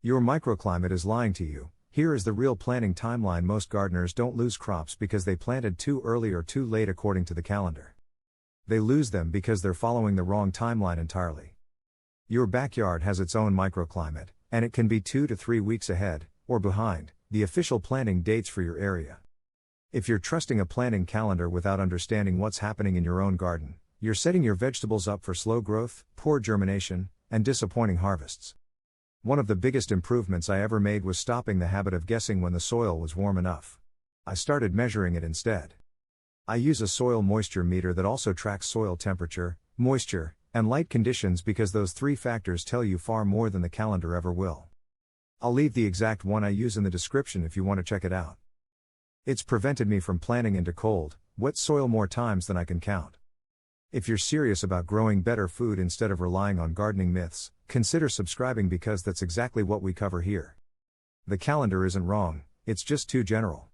Your microclimate is lying to you. Here is the real planting timeline. Most gardeners don't lose crops because they planted too early or too late according to the calendar. They lose them because they're following the wrong timeline entirely. Your backyard has its own microclimate, and it can be 2 to 3 weeks ahead, or behind, the official planting dates for your area. If you're trusting a planting calendar without understanding what's happening in your own garden, you're setting your vegetables up for slow growth, poor germination, and disappointing harvests. One of the biggest improvements I ever made was stopping the habit of guessing when the soil was warm enough. I started measuring it instead. I use a soil moisture meter that also tracks soil temperature, moisture, and light conditions because those three factors tell you far more than the calendar ever will. I'll leave the exact one I use in the description if you want to check it out. It's prevented me from planting into cold, wet soil more times than I can count. If you're serious about growing better food instead of relying on gardening myths, consider subscribing because that's exactly what we cover here. The calendar isn't wrong, it's just too general.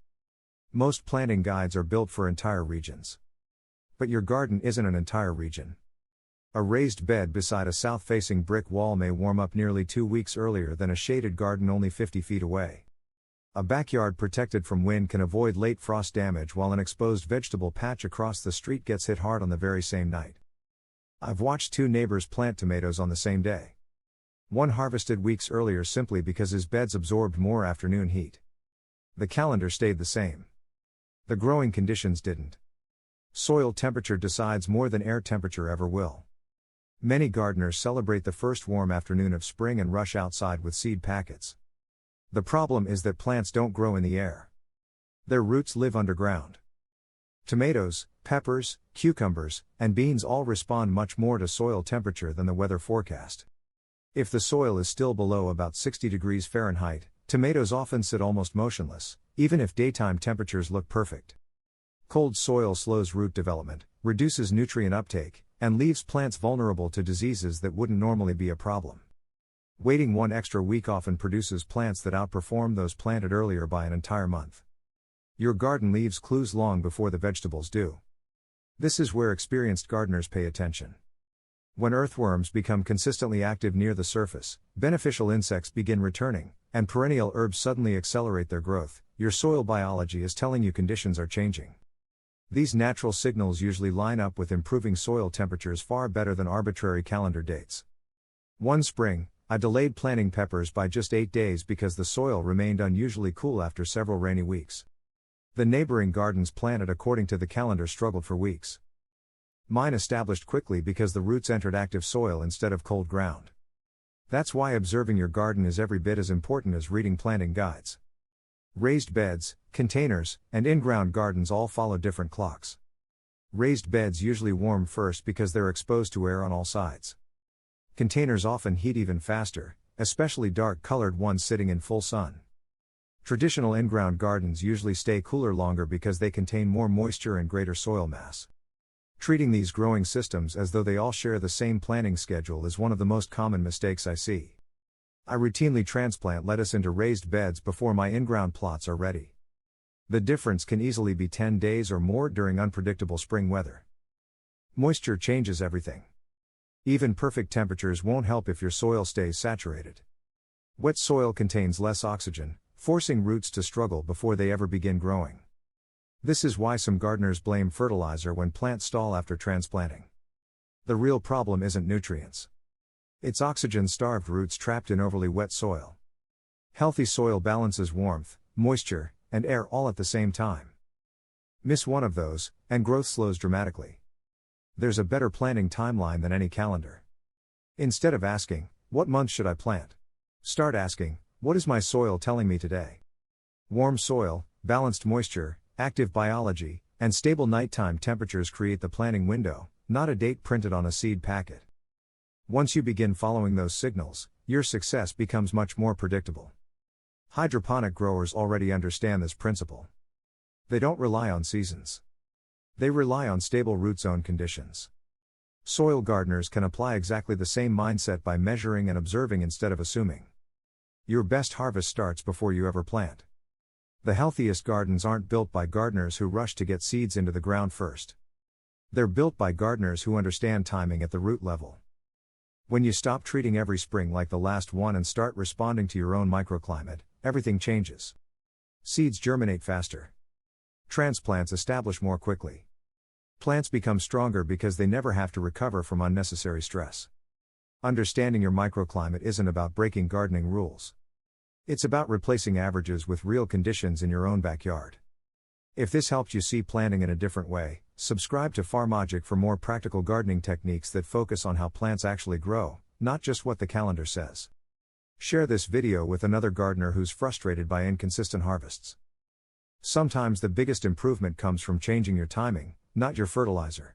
Most planting guides are built for entire regions. But your garden isn't an entire region. A raised bed beside a south-facing brick wall may warm up nearly 2 weeks earlier than a shaded garden only 50 feet away. A backyard protected from wind can avoid late frost damage while an exposed vegetable patch across the street gets hit hard on the very same night. I've watched 2 neighbors plant tomatoes on the same day. One harvested weeks earlier simply because his beds absorbed more afternoon heat. The calendar stayed the same. The growing conditions didn't. Soil temperature decides more than air temperature ever will. Many gardeners celebrate the first warm afternoon of spring and rush outside with seed packets. The problem is that plants don't grow in the air. Their roots live underground. Tomatoes, peppers, cucumbers, and beans all respond much more to soil temperature than the weather forecast. If the soil is still below about 60 degrees Fahrenheit, tomatoes often sit almost motionless, even if daytime temperatures look perfect. Cold soil slows root development, reduces nutrient uptake, and leaves plants vulnerable to diseases that wouldn't normally be a problem. Waiting 1 extra week often produces plants that outperform those planted earlier by an entire month. Your garden leaves clues long before the vegetables do. This is where experienced gardeners pay attention. When earthworms become consistently active near the surface, beneficial insects begin returning, and perennial herbs suddenly accelerate their growth, your soil biology is telling you conditions are changing. These natural signals usually line up with improving soil temperatures far better than arbitrary calendar dates. One spring, I delayed planting peppers by just 8 days because the soil remained unusually cool after several rainy weeks. The neighboring gardens planted according to the calendar struggled for weeks. Mine established quickly because the roots entered active soil instead of cold ground. That's why observing your garden is every bit as important as reading planting guides. Raised beds, containers, and in-ground gardens all follow different clocks. Raised beds usually warm first because they're exposed to air on all sides. Containers often heat even faster, especially dark-colored ones sitting in full sun. Traditional in-ground gardens usually stay cooler longer because they contain more moisture and greater soil mass. Treating these growing systems as though they all share the same planting schedule is one of the most common mistakes I see. I routinely transplant lettuce into raised beds before my in-ground plots are ready. The difference can easily be 10 days or more during unpredictable spring weather. Moisture changes everything. Even perfect temperatures won't help if your soil stays saturated. Wet soil contains less oxygen, forcing roots to struggle before they ever begin growing. This is why some gardeners blame fertilizer when plants stall after transplanting. The real problem isn't nutrients. It's oxygen-starved roots trapped in overly wet soil. Healthy soil balances warmth, moisture, and air all at the same time. Miss one of those, and growth slows dramatically. There's a better planting timeline than any calendar. Instead of asking, "What month should I plant?" start asking, "What is my soil telling me today?" Warm soil, balanced moisture, active biology, and stable nighttime temperatures create the planting window, not a date printed on a seed packet. Once you begin following those signals, your success becomes much more predictable. Hydroponic growers already understand this principle. They don't rely on seasons. They rely on stable root zone conditions. Soil gardeners can apply exactly the same mindset by measuring and observing instead of assuming. Your best harvest starts before you ever plant. The healthiest gardens aren't built by gardeners who rush to get seeds into the ground first. They're built by gardeners who understand timing at the root level. When you stop treating every spring like the last one and start responding to your own microclimate, everything changes. Seeds germinate faster. Transplants establish more quickly. Plants become stronger because they never have to recover from unnecessary stress. Understanding your microclimate isn't about breaking gardening rules. It's about replacing averages with real conditions in your own backyard. If this helped you see planting in a different way, subscribe to FarmLogic for more practical gardening techniques that focus on how plants actually grow, not just what the calendar says. Share this video with another gardener who's frustrated by inconsistent harvests. Sometimes the biggest improvement comes from changing your timing, not your fertilizer.